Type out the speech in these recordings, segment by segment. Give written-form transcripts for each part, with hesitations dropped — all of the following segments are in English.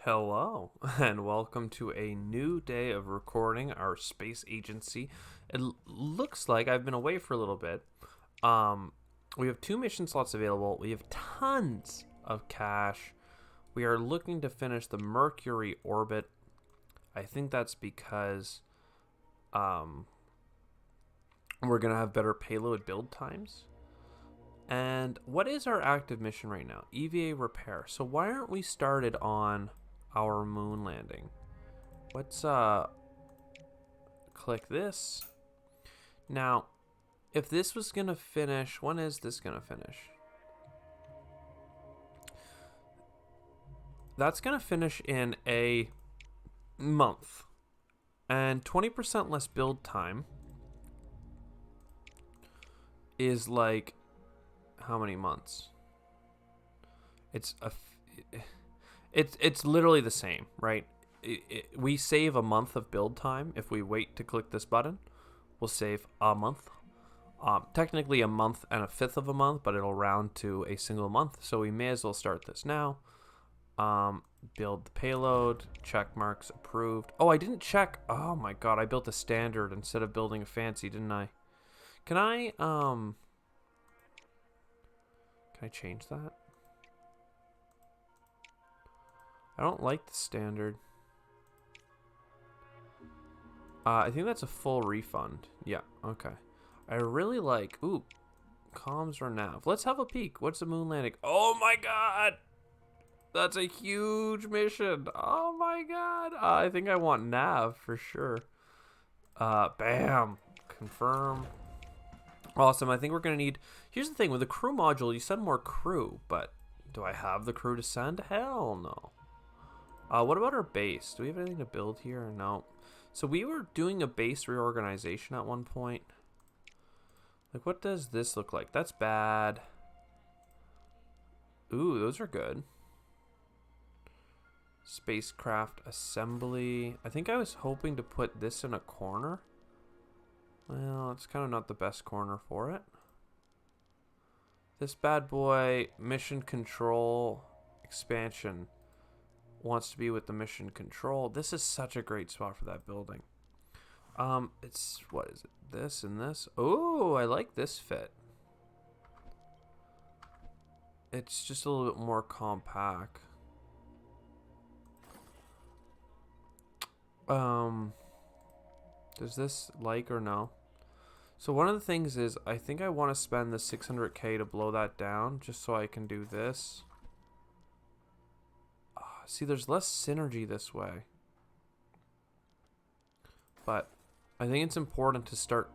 Hello, and welcome to a new day of recording our space agency. Looks like I've been away for a little bit. Um, we have 2 mission slots available. We have tons of cash. We are looking to finish the Mercury orbit. I think that's because um, we're going to have better payload build times. And what is our active mission right now? EVA repair. So why aren't we started on our moon landing? Let's click this. Now, if this was gonna finish, when is this gonna finish? That's gonna finish in a month. And 20% less build time is like how many months? It's it's literally the same, right? We save a month of build time if we wait to click this button. We'll save a month. Technically a month and a fifth of a month, but it'll round to a single month. So we may as well start this now. Build the payload. Check marks approved. Oh, I didn't check. Oh my god, I built a standard instead of building a fancy, didn't I? Can I change that? I don't like the standard. I think that's a full refund. Yeah, okay. I really like... Ooh, comms or nav. Let's have a peek. What's the moon landing? Oh my god! That's a huge mission. Oh my god. I think I want nav for sure. Bam. Confirm. Awesome. I think we're going to need... Here's the thing. With the crew module, you send more crew, but do I have the crew to send? Hell no. What about our base? Do we have anything to build here? No. So we were doing a base reorganization at one point. Like, what does this look like? That's bad. Ooh, those are good. Spacecraft assembly. I think I was hoping to put this in a corner. Well, it's kind of not the best corner for it. This bad boy, mission control, expansion, wants to be with the mission control. This is such a great spot for that building. It's, what is it? This and this. Oh, I like this fit. It's just a little bit more compact. Does this like or no? So one of the things is I think I want to spend the 600k to blow that down just so I can do this. See, there's less synergy this way. But I think it's important to start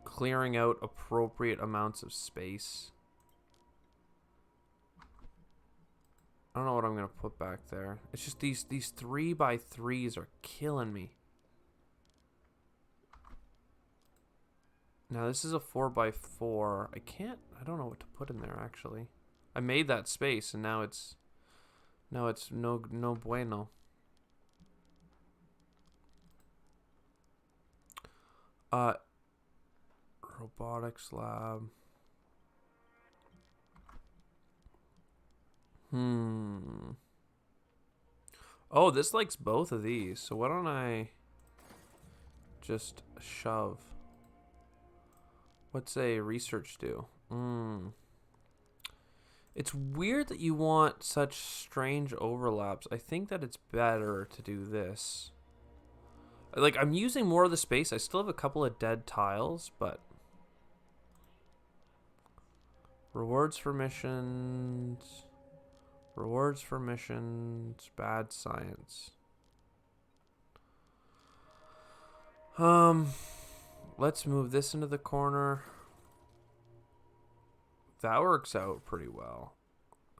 clearing out appropriate amounts of space. I don't know what I'm going to put back there. It's just these 3x3s are killing me. Now this is a 4x4. I don't know what to put in there actually. I made that space and now it's no bueno. Robotics lab. Oh, this likes both of these. So why don't I just shove? What's a research do? It's weird that you want such strange overlaps. I think that it's better to do this. Like, I'm using more of the space. I still have a couple of dead tiles, but... Rewards for missions. Rewards for missions. Bad science. Let's move this into the corner. That works out pretty well.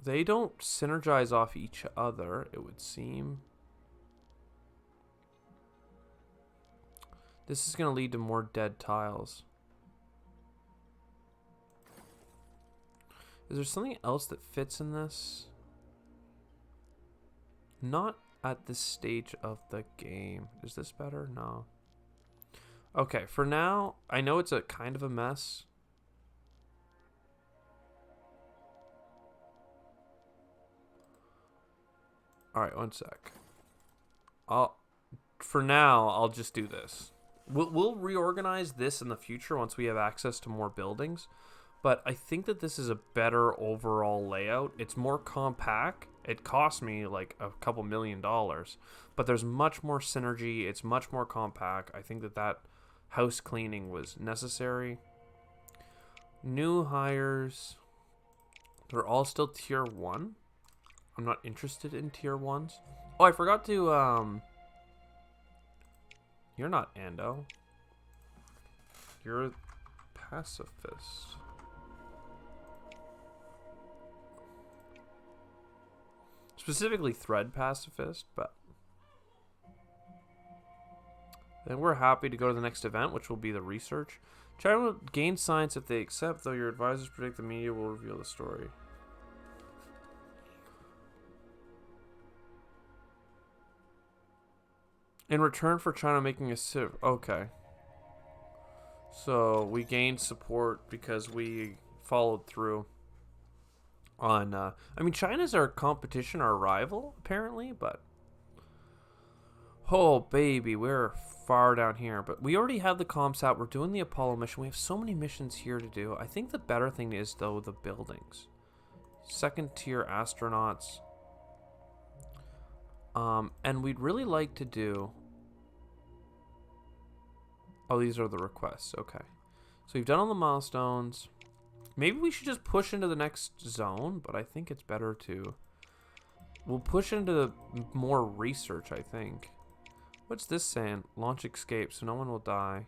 They don't synergize off each other, it would seem. This is going to lead to more dead tiles. Is there something else that fits in this? Not at this stage of the game. Is this better? No. Okay, for now, I know it's a kind of a mess. Alright, one sec. For now, I'll just do this. We'll reorganize this in the future once we have access to more buildings. But I think that this is a better overall layout. It's more compact. It cost me like a couple $1,000,000. But there's much more synergy. It's much more compact. I think that house cleaning was necessary. New hires. They're all still tier 1. I'm not interested in tier 1s. Oh, I forgot to... You're not Ando. You're a pacifist. Specifically thread pacifist, but... Then we're happy to go to the next event, which will be the research. China will gain science if they accept, though your advisors predict the media will reveal the story. In return for China making a civ... Okay. So, we gained support because we followed through on... I mean, China's our competition, our rival, apparently, but... Oh, baby, we're far down here. But we already have the ComSat. We're doing the Apollo mission. We have so many missions here to do. I think the better thing is, though, the buildings. Second tier astronauts. And we'd really like to do... Oh, these are the requests. Okay. So we've done all the milestones. Maybe we should just push into the next zone, but I think it's better to... We'll push into more research, I think. What's this saying? Launch escape, so no one will die.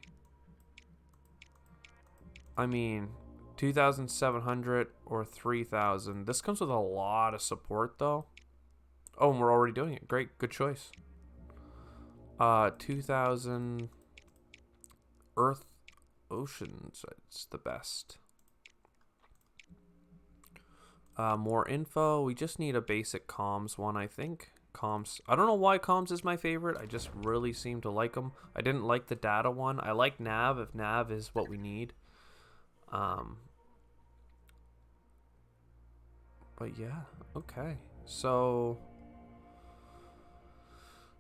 I mean, 2,700 or 3,000. This comes with a lot of support, though. Oh, and we're already doing it. Great. Good choice. 2,000... Earth Oceans. It's the best. More info. We just need a basic comms one, I think. Comms. I don't know why comms is my favorite. I just really seem to like them. I didn't like the data one. I like nav if nav is what we need. But yeah. Okay. So...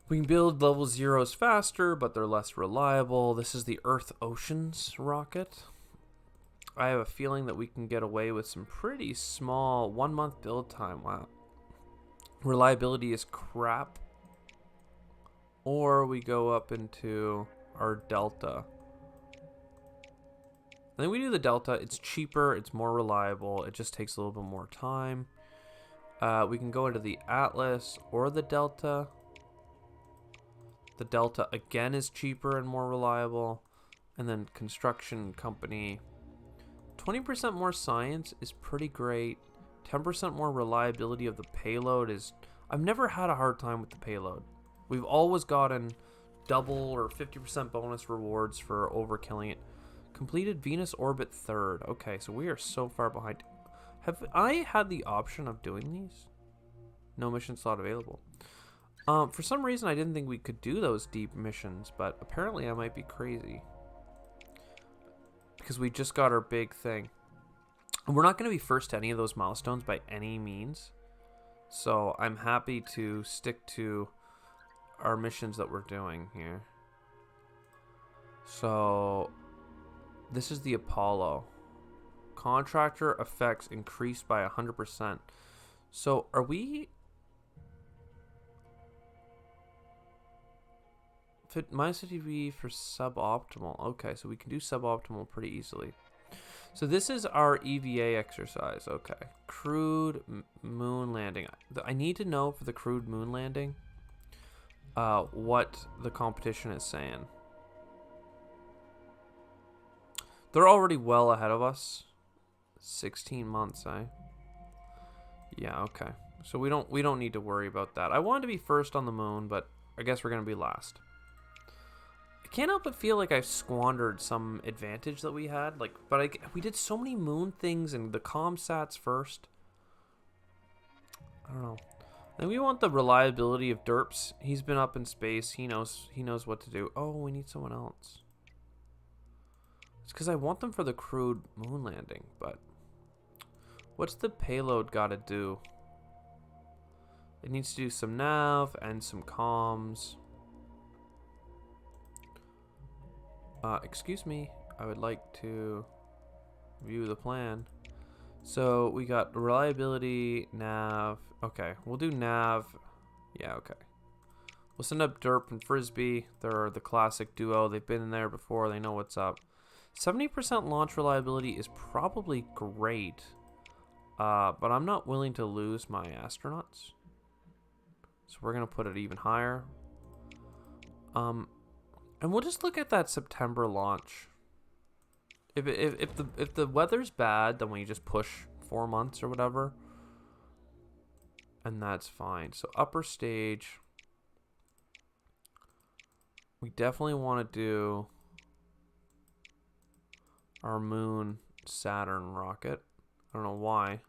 We can build level 0s faster, but they're less reliable. This is the Earth Oceans rocket. I have a feeling that we can get away with some pretty small 1-month build time. Wow. Reliability is crap. Or we go up into our Delta. I think we do the Delta. It's cheaper. It's more reliable. It just takes a little bit more time. We can go into the Atlas or the Delta. The Delta, again, is cheaper and more reliable. And then construction company. 20% more science is pretty great. 10% more reliability of the payload is... I've never had a hard time with the payload. We've always gotten double or 50% bonus rewards for overkilling it. Completed Venus orbit 3rd. Okay, so we are so far behind. Have I had the option of doing these? No mission slot available. For some reason, I didn't think we could do those deep missions, but apparently I might be crazy. Because we just got our big thing. And we're not going to be first to any of those milestones by any means. So I'm happy to stick to our missions that we're doing here. So this is the Apollo. Contractor effects increased by 100%. So are we... Fit -50 for suboptimal. Okay, so we can do suboptimal pretty easily. So this is our EVA exercise. Okay. Crewed moon landing. I need to know for the crewed moon landing what the competition is saying. They're already well ahead of us. 16 months, eh? Yeah, okay. So we don't need to worry about that. I wanted to be first on the moon, but I guess we're going to be last. I can't help but feel like I've squandered some advantage that we had. We did so many moon things and the ComSats first. I don't know. Then we want the reliability of Derps. He's been up in space. He knows what to do. Oh, we need someone else. It's because I want them for the crewed moon landing, but what's the payload got to do? It needs to do some nav and some comms. Excuse me. I would like to view the plan. So we got reliability, nav. Okay, we'll do nav. Yeah, okay. We'll send up Derp and Frisbee. They're the classic duo. They've been in there before. They know what's up. 70% launch reliability is probably great. But I'm not willing to lose my astronauts. So we're going to put it even higher. And we'll just look at that September launch. If the weather's bad, then we just push 4 months or whatever. And that's fine. So upper stage. We definitely want to do our moon Saturn rocket. I don't know why.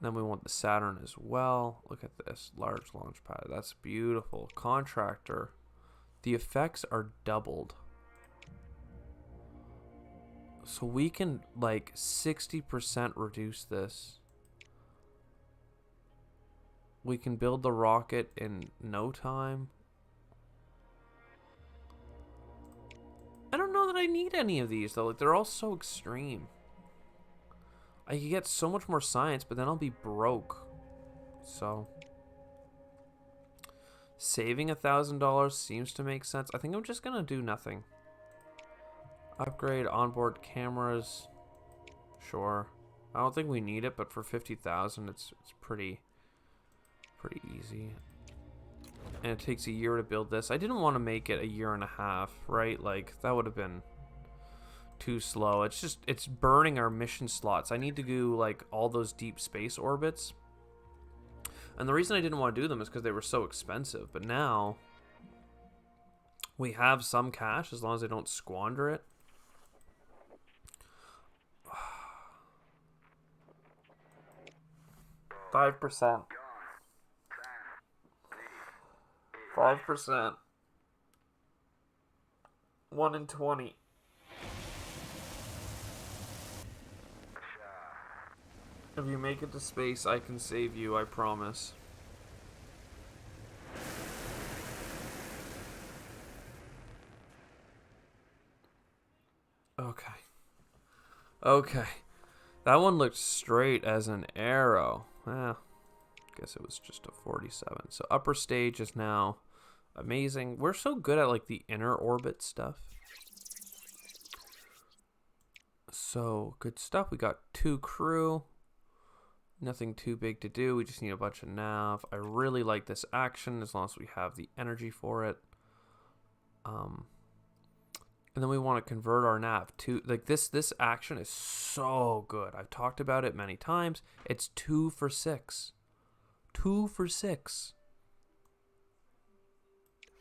Then we want the Saturn as well. Look at this. Large launch pad. That's beautiful. Contractor. The effects are doubled. So we can like 60% reduce this. We can build the rocket in no time. I don't know that I need any of these though. Like they're all so extreme. I could get so much more science, but then I'll be broke. So saving $1,000 seems to make sense. I think I'm just gonna do nothing. Upgrade onboard cameras. Sure. I don't think we need it, but for 50,000, it's pretty easy. And it takes a year to build this. I didn't want to make it a year and a half, right? Like that would have been too slow. It's burning our mission slots. I need to do like all those deep space orbits. And the reason I didn't want to do them is because they were so expensive. But now we have some cash as long as I don't squander it. Five percent. 5%. 1 in 20. If you make it to space, I can save you, I promise. Okay. Okay. That one looked straight as an arrow. Well, guess it was just a 47. So upper stage is now amazing. We're so good at like the inner orbit stuff. So good stuff. We got 2 crew. Nothing too big to do. We just need a bunch of nav. I really like this action as long as we have the energy for it. And then we want to convert our nav to like this action is so good. I've talked about it many times. It's 2 for 6. 2 for 6.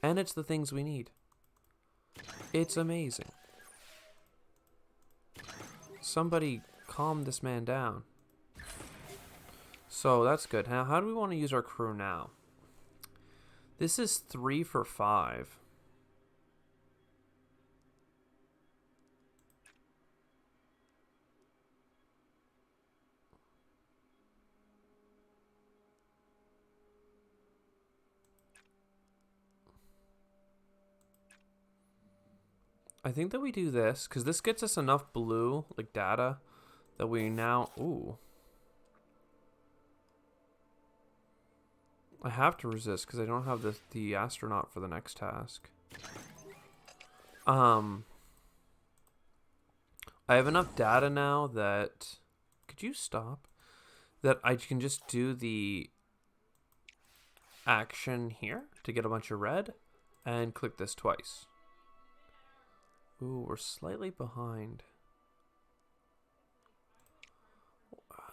And it's the things we need. It's amazing. Somebody calm this man down. So that's good. Now, how do we want to use our crew now? This is 3 for 5. I think that we do this because this gets us enough blue, like data, that we now... Ooh. I have to resist because I don't have the astronaut for the next task. I have enough data now that... Could you stop? That I can just do the action here to get a bunch of red and click this twice. Ooh, we're slightly behind.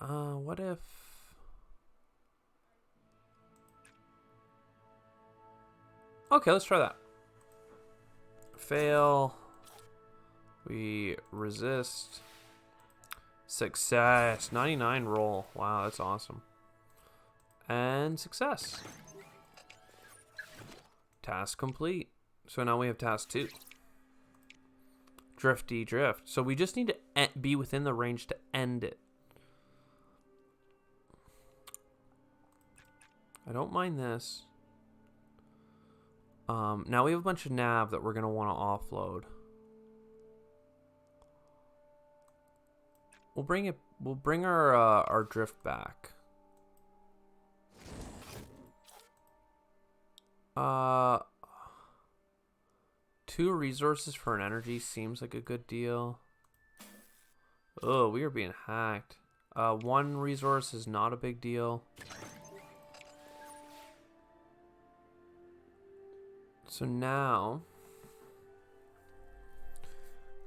What if... Okay, let's try that. Fail. We resist. Success. 99 roll. Wow, that's awesome. And success. Task complete. So now we have task 2. Drifty drift. So we just need to be within the range to end it. I don't mind this. Now we have a bunch of nav that we're going to want to offload. We'll bring our drift back. 2 resources for an energy seems like a good deal. Oh, we are being hacked. 1 resource is not a big deal. So now,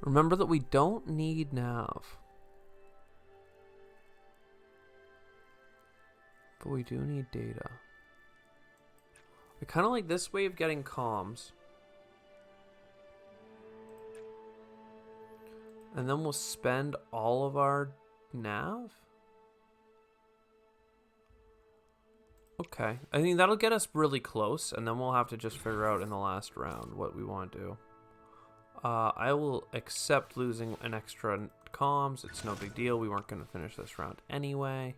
remember that we don't need nav. But we do need data. I kind of like this way of getting comms. And then we'll spend all of our nav? Okay. I think that'll get us really close, and then we'll have to just figure out in the last round what we want to do. I will accept losing an extra comms. It's no big deal. We weren't going to finish this round anyway.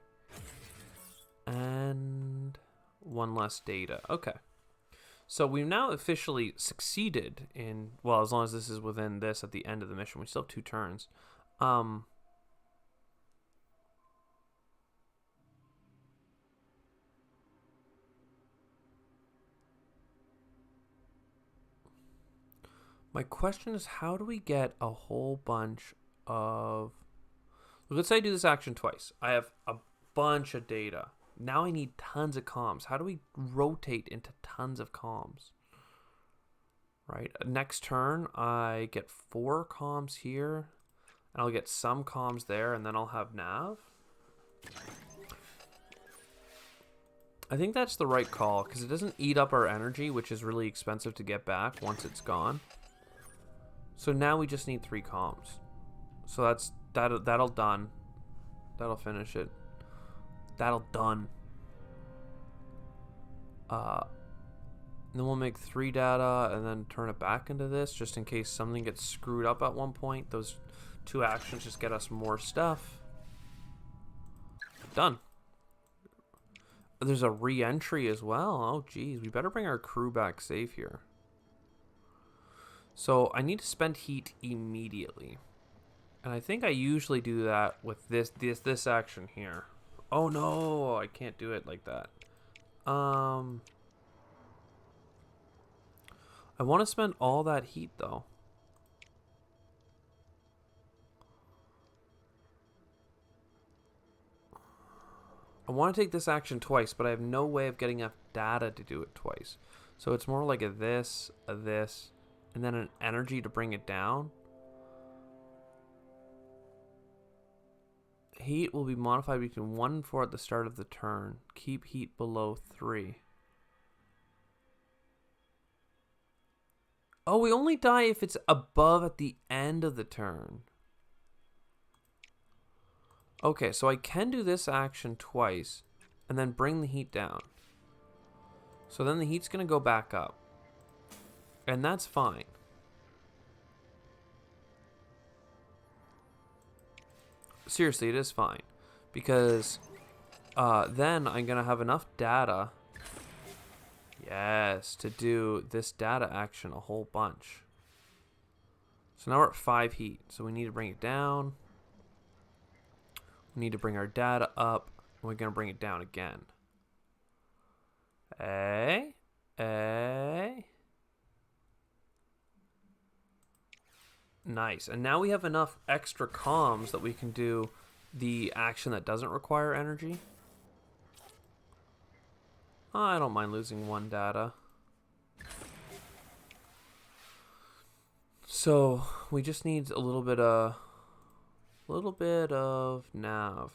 And 1 less data. Okay. So we've now officially succeeded in, well, as long as this is within this at the end of the mission. We still have 2 turns. My question is, how do we get a whole bunch of... Let's say I do this action twice. I have a bunch of data. Now I need tons of comms. How do we rotate into tons of comms? Right? Next turn, I get 4 comms here. And I'll get some comms there, and then I'll have nav. I think that's the right call, because it doesn't eat up our energy, which is really expensive to get back once it's gone. So now we just need 3 comms. So that'll done. That'll finish it. That'll done. Then we'll make 3 data and then turn it back into this just in case something gets screwed up at one point. Those 2 actions just get us more stuff. Done. There's a re-entry as well. Oh, geez. We better bring our crew back safe here. So I need to spend heat immediately. And I think I usually do that with this action here. Oh no, I can't do it like that. I want to spend all that heat though. I want to take this action twice, but I have no way of getting enough data to do it twice. So it's more like a this, and then an energy to bring it down. Heat will be modified between 1 and 4 at the start of the turn. Keep heat below 3. Oh, we only die if it's above at the end of the turn. Okay, so I can do this action twice and then bring the heat down. So then the heat's going to go back up. And that's fine. Seriously, it is fine. Because then I'm going to have enough data, yes, to do this data action a whole bunch. So now we're at 5 heat. So we need to bring it down. We need to bring our data up. And we're going to bring it down again. Nice. And now we have enough extra comms that we can do the action that doesn't require energy. I don't mind losing 1 data. So we just need a little bit of nav.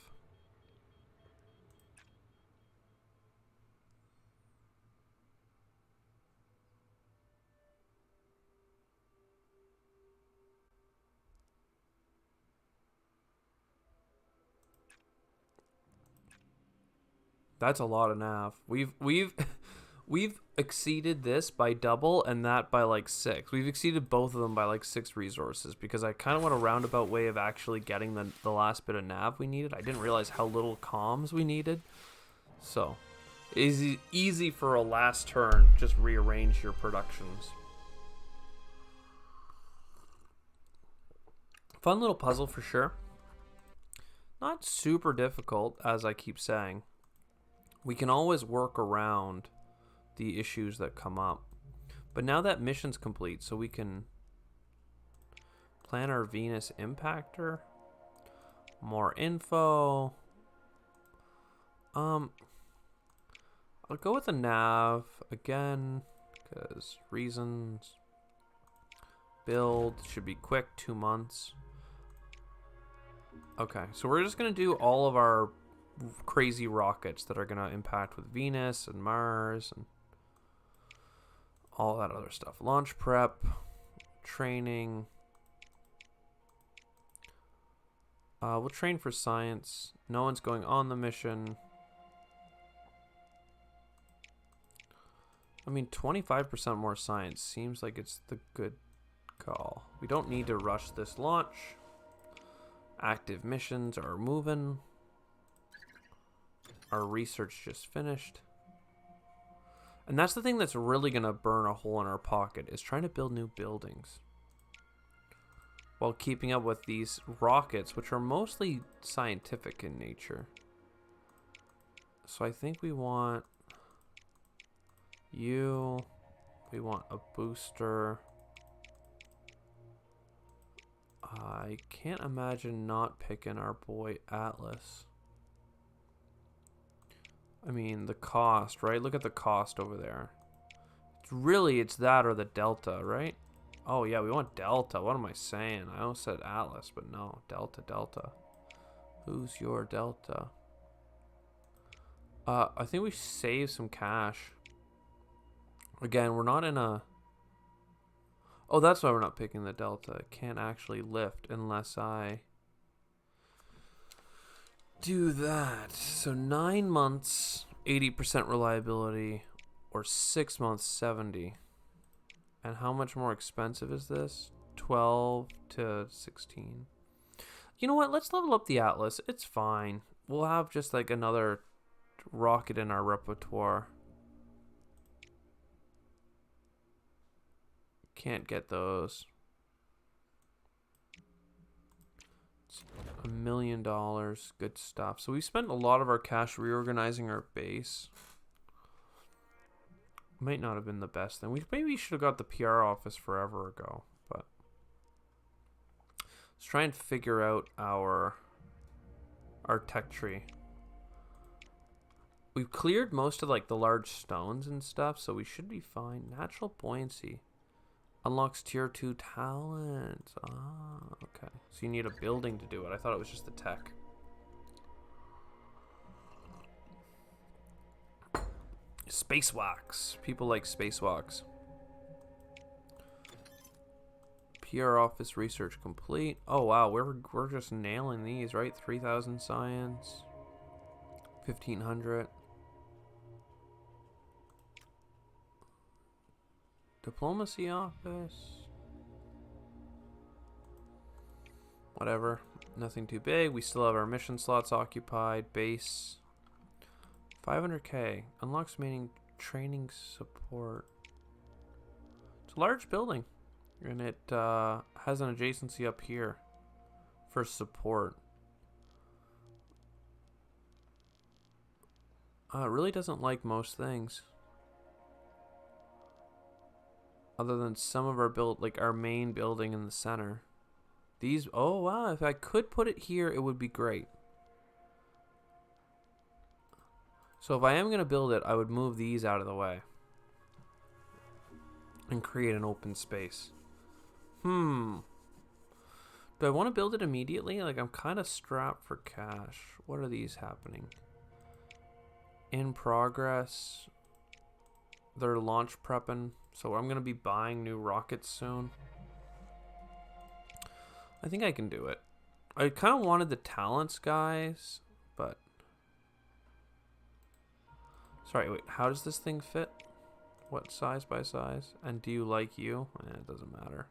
That's a lot of nav. We've exceeded this by double and that by like 6. We've exceeded both of them by like 6 resources because I kind of went a roundabout way of actually getting the last bit of nav we needed. I didn't realize how little comms we needed. So Easy for a last turn. Just rearrange your productions. Fun little puzzle for sure. Not super difficult, as I keep saying. We can always work around the issues that come up. But now that mission's complete, so we can plan our Venus impactor. More info. I'll go with the nav again, because reasons. Build should be quick, 2 months. Okay, so we're just going to do all of our crazy rockets that are going to impact with Venus and Mars and all that other stuff. Launch prep, training. We'll train for science. No one's going on the mission. I mean, 25% more science seems like it's the good call. We don't need to rush this launch. Active missions are moving. Our research just finished. And that's the thing that's really going to burn a hole in our pocket, is trying to build new buildings while keeping up with these rockets, which are mostly scientific in nature. So I think we want you. We want a booster. I can't imagine not picking our boy Atlas. I mean, the cost, right? Look at the cost over there. It's that or the Delta, right? Oh, yeah, we want Delta. What am I saying? I almost said Atlas, but no. Delta. Who's your Delta? I think we save some cash. Again, we're not in a... Oh, that's why we're not picking the Delta. It can't actually lift unless I do that. So 9 months, 80% reliability, or 6 months, 70. And how much more expensive is this? 12 to 16. You know what? Let's level up the Atlas. It's fine. We'll have just like another rocket in our repertoire. Can't get those. It's $1 million. Good stuff. So we spent a lot of our cash reorganizing our base. Might not have been the best thing. Maybe should have got the PR office forever ago. But let's try and figure out our tech tree. We've cleared most of like the large stones and stuff, so we should be fine. Natural buoyancy. Unlocks tier 2 talent. Ah, okay. So you need a building to do it. I thought it was just the tech. Spacewalks. People like spacewalks. PR office research complete. Oh wow, we're just nailing these, right? 3,000 science. 1,500. Diplomacy office. Whatever. Nothing too big. We still have our mission slots occupied. Base. 500k. Unlocks remaining training support. It's a large building. And it has an adjacency up here for support. It really doesn't like most things. Other than some of our our main building in the center. These, oh wow, if I could put it here, it would be great. So if I am going to build it, I would move these out of the way. And create an open space. Do I want to build it immediately? Like, I'm kind of strapped for cash. What are these happening? In progress. They're launch prepping. So I'm going to be buying new rockets soon. I think I can do it. I kind of wanted the talents, guys, but... Sorry, wait, how does this thing fit? What size by size? And do you like you? It doesn't matter.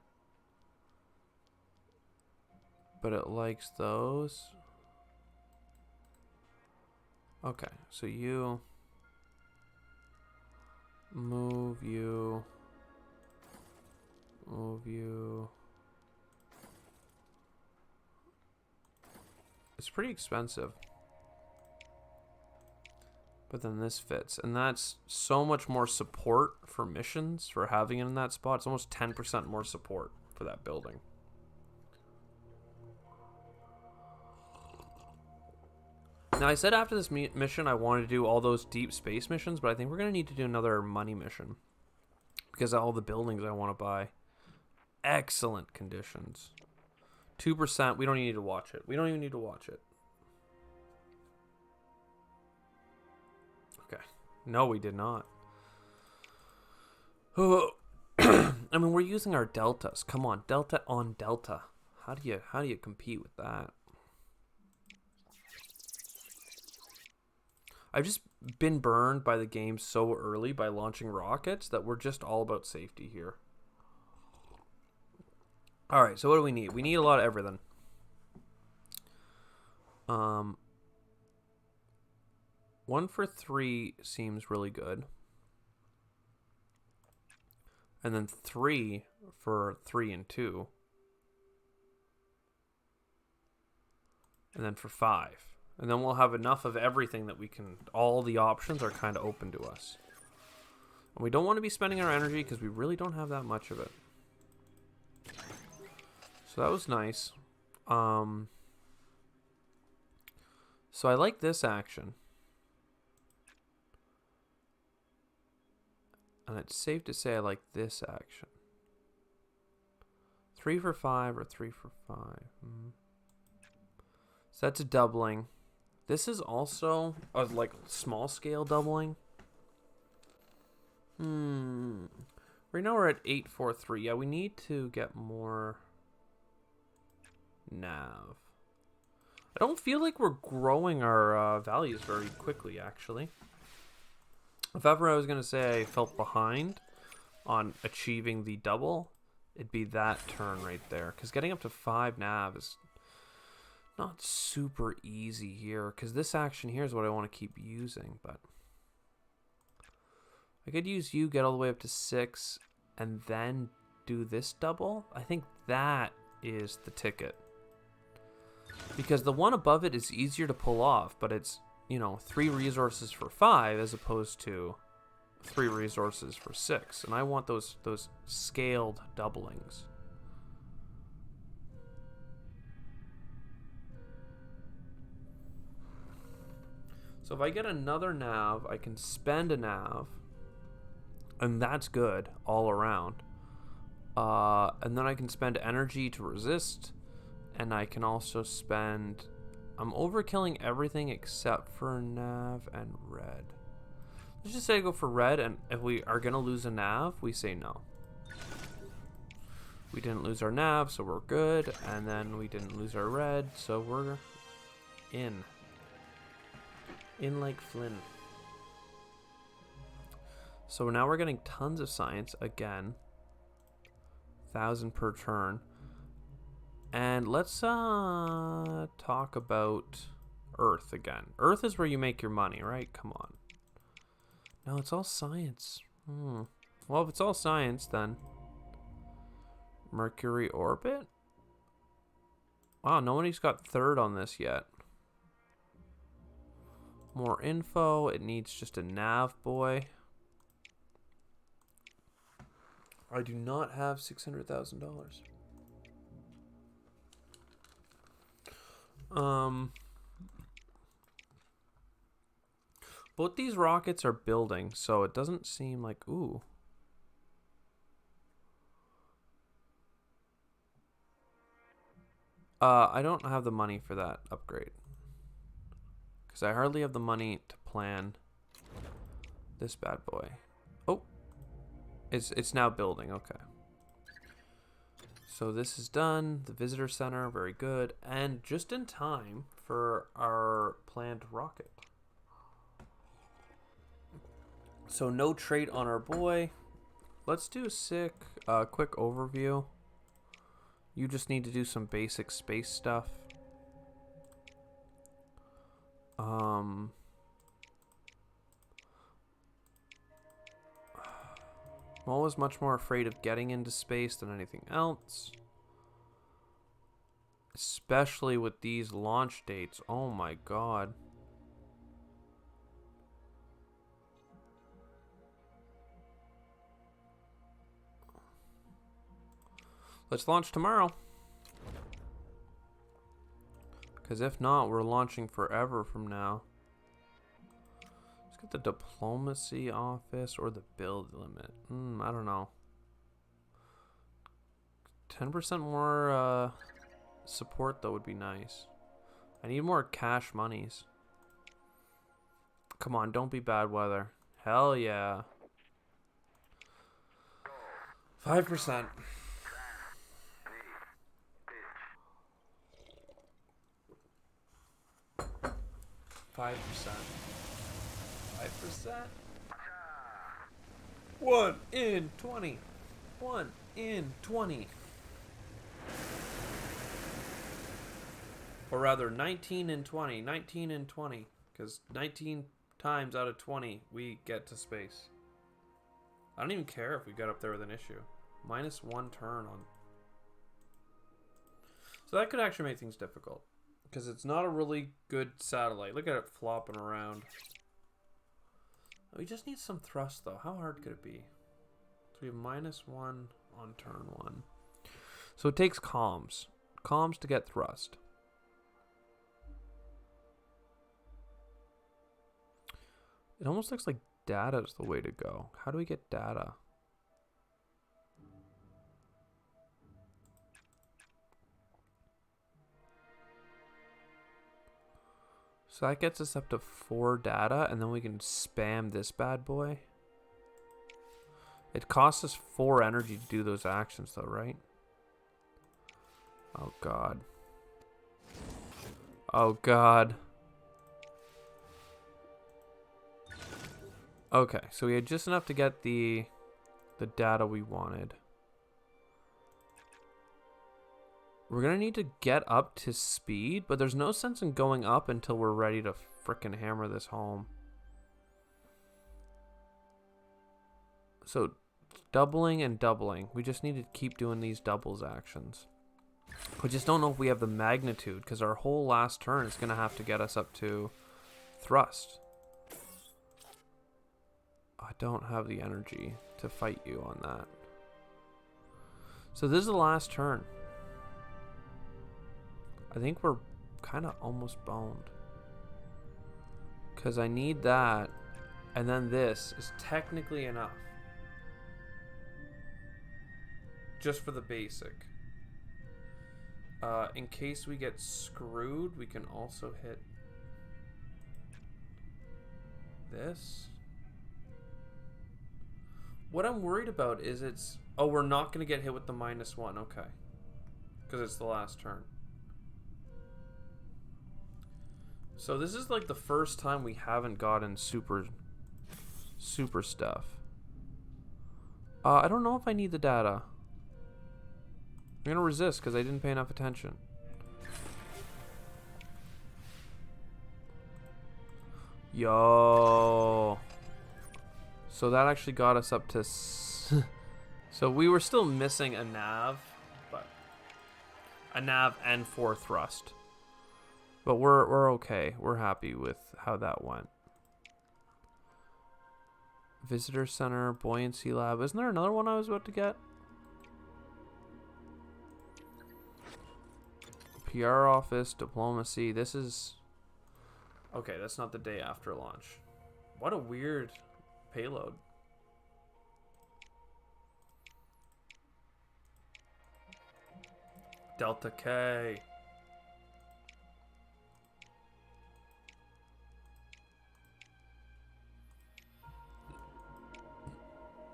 But it likes those. Okay, so you... Move you. Move you. It's pretty expensive. But then this fits. And that's so much more support for missions for having it in that spot. It's almost 10% more support for that building. Now, I said after this mission I wanted to do all those deep space missions, but I think we're going to need to do another money mission. Because of all the buildings I want to buy. Excellent conditions. 2%. We don't even need to watch it. We don't even need to watch it. Okay. No, we did not. Oh. I mean, we're using our deltas. Come on, delta on delta. How do you compete with that? I've just been burned by the game so early by launching rockets that we're just all about safety here. All right, so what do we need? We need a lot of everything. 1 for 3 seems really good. And then 3 for 3 and 2. And then for 5. And then we'll have enough of everything that we can... All the options are kind of open to us. And we don't want to be spending our energy because we really don't have that much of it. So that was nice. So I like this action. And it's safe to say I like this action. 3 for 5 or 3 for 5. So that's a doubling. This is also a like small scale doubling. Right now we're at 843. Yeah, we need to get more nav. I don't feel like we're growing our values very quickly, actually. If ever I was going to say I felt behind on achieving the double, it'd be that turn right there. Because getting up to 5 nav is not super easy here. Because this action here is what I want to keep using. But I could use you, get all the way up to 6, and then do this double. I think that is the ticket. Because the one above it is easier to pull off, but it's, you know, 3 resources for 5 as opposed to 3 resources for 6. And I want those scaled doublings. So if I get another nav, I can spend a nav. And that's good all around. And then I can spend energy to resist. And I can also spend... I'm overkilling everything except for nav and red. Let's just say I go for red, and if we are going to lose a nav, we say no. We didn't lose our nav, so we're good. And then we didn't lose our red, so we're in. In like Flynn. So now we're getting tons of science again. 1,000 per turn. And let's talk about Earth again. Earth is where you make your money, right? Come on. No, it's all science. Well, if it's all science, then Mercury orbit? Wow, nobody's got 3rd on this yet. More info. It needs just a nav boy. I do not have $600,000. Both these rockets are building, so it doesn't seem like... Ooh. I don't have the money for that upgrade. Because I hardly have the money to plan this bad boy. Oh. It's now building, okay. So this is done. The visitor center, very good. And just in time for our planned rocket. So no trait on our boy. Let's do a quick overview. You just need to do some basic space stuff. I'm always much more afraid of getting into space than anything else. Especially with these launch dates. Oh my god. Let's launch tomorrow. Because if not, we're launching forever from now. Let's get the diplomacy office or the build limit. I don't know. 10% more support, though, would be nice. I need more cash monies. Come on, don't be bad weather. Hell yeah. 5%. 5%. 5%. 1 in 20. 1 in 20. Or rather, 19 in 20. 19 in 20. Because 19 times out of 20, we get to space. I don't even care if we get up there with an issue. -1 turn on. So that could actually make things difficult. Because it's not a really good satellite. Look at it flopping around. We just need some thrust, though. How hard could it be? So we have -1 on turn 1. So it takes comms. Comms to get thrust. It almost looks like data is the way to go. How do we get data? So that gets us up to 4 data, and then we can spam this bad boy. It costs us 4 energy to do those actions, though, right? Oh, God. Oh, God. Okay, so we had just enough to get the data we wanted. We're going to need to get up to speed, but there's no sense in going up until we're ready to frickin' hammer this home. So, doubling and doubling. We just need to keep doing these doubles actions. We just don't know if we have the magnitude, because our whole last turn is going to have to get us up to thrust. I don't have the energy to fight you on that. So this is the last turn. I think we're kind of almost boned. Because I need that, and then this is technically enough. Just for the basic. In case we get screwed, we can also hit this. What I'm worried about is it's... Oh, we're not going to get hit with the -1. Okay. Because it's the last turn. So this is like the first time we haven't gotten super stuff. I don't know if I need the data. I'm going to resist because I didn't pay enough attention. Yo. So that actually got us up to... So we were still missing a nav, but... A nav and 4 thrust. But we're okay. We're happy with how that went. Visitor Center, Buoyancy Lab. Isn't there another one I was about to get? PR office, diplomacy. This is... Okay, that's not the day after launch. What a weird payload. Delta K.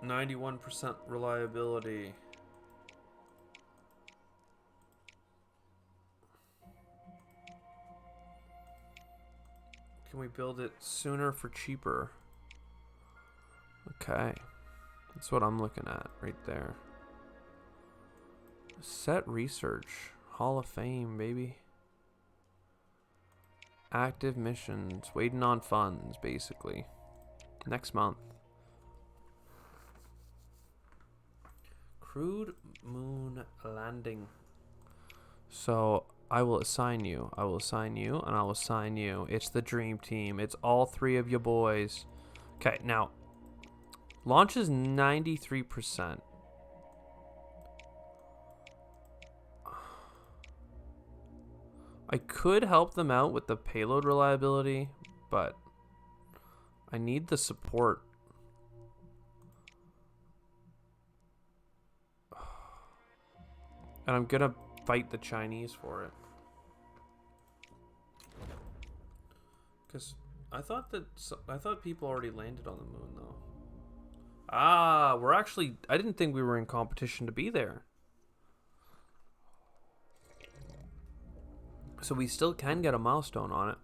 %91 reliability. Can we build it sooner for cheaper? Okay. That's what I'm looking at right there. Set research. Hall of Fame, baby. Active missions. Waiting on funds, basically. Next month. Crewed moon landing. So I will assign you. I will assign you, and I will assign you. It's the dream team. It's all three of you boys. Okay, now launch is 93%. I could help them out with the payload reliability, but I need the support. And I'm gonna fight the Chinese for it. Because I thought people already landed on the moon, though. Ah, I didn't think we were in competition to be there. So we still can get a milestone on it.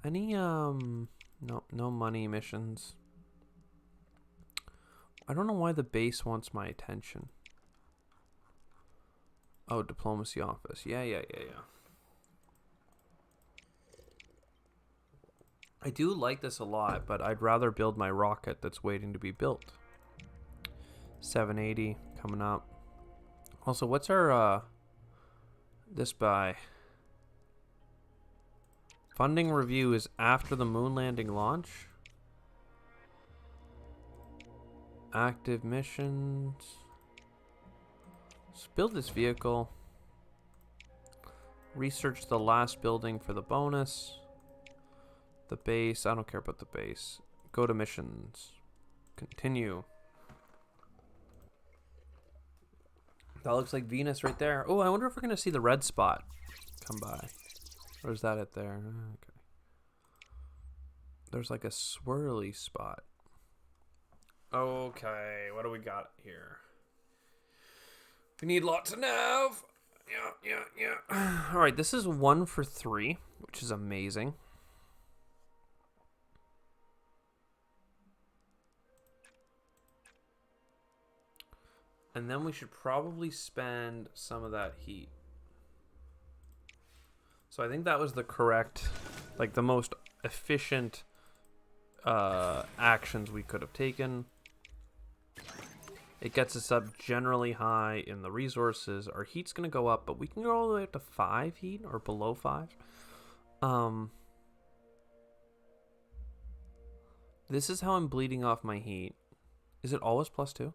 Any, no money missions. I don't know why the base wants my attention. Oh, diplomacy office. Yeah. I do like this a lot, but I'd rather build my rocket that's waiting to be built. 780 coming up. Also, what's our, this by? Funding review is after the moon landing launch. Active missions. Let's build this vehicle. Research the last building for the bonus. The base. I don't care about the base. Go to missions. Continue. That looks like Venus right there. Oh, I wonder if we're going to see the red spot come by. Or is that it there? Okay. There's like a swirly spot. Okay, what do we got here? We need lots of nav. Yeah. All right, this is 1 for 3, which is amazing. And then we should probably spend some of that heat. So I think that was the correct, like the most efficient actions we could have taken. It gets us up generally high in the resources. Our heat's going to go up, but we can go all the way up to 5 heat or below 5. This is how I'm bleeding off my heat. Is it always +2?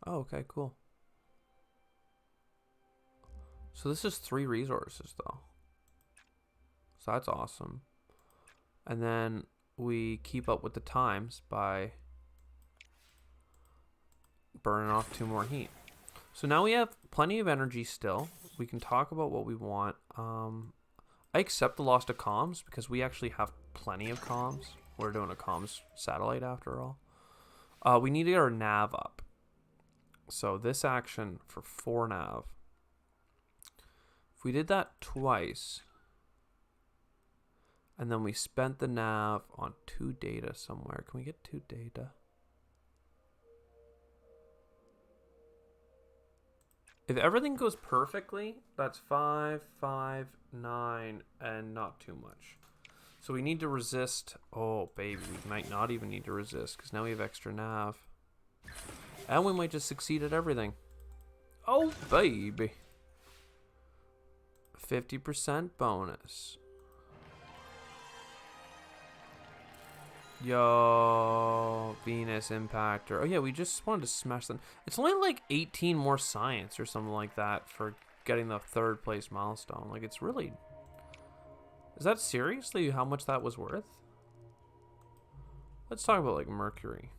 Oh, okay, cool. So this is 3 resources, though. So that's awesome. And then we keep up with the times by burning off 2 more heat. So now we have plenty of energy still. We can talk about what we want. I accept the loss to comms because we actually have plenty of comms. We're doing a comms satellite after all. We need to get our nav up. So this action for 4 nav. If we did that twice, and then we spent the nav on 2 data somewhere. Can we get 2 data? If everything goes perfectly, that's 5, 5, 9, and not too much. So we need to resist. Oh, baby, we might not even need to resist because now we have extra nav. And we might just succeed at everything. Oh, baby. 50% bonus. Yo, Venus Impactor. Oh yeah, we just wanted to smash them. It's only like 18 more science or something like that for getting the 3rd place milestone. Like, it's really... Is that seriously how much that was worth? Let's talk about, like, Mercury.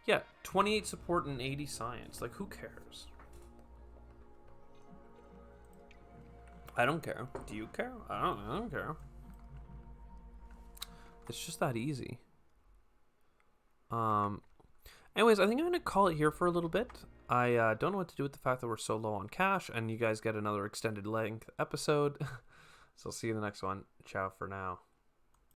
Yeah, 28 support and 80 science. Like, who cares? I don't care. Do you care? I don't care. It's just that easy. Anyways, I think I'm going to call it here for a little bit. I don't know what to do with the fact that we're so low on cash, and you guys get another extended length episode. So I'll see you in the next one. Ciao for now.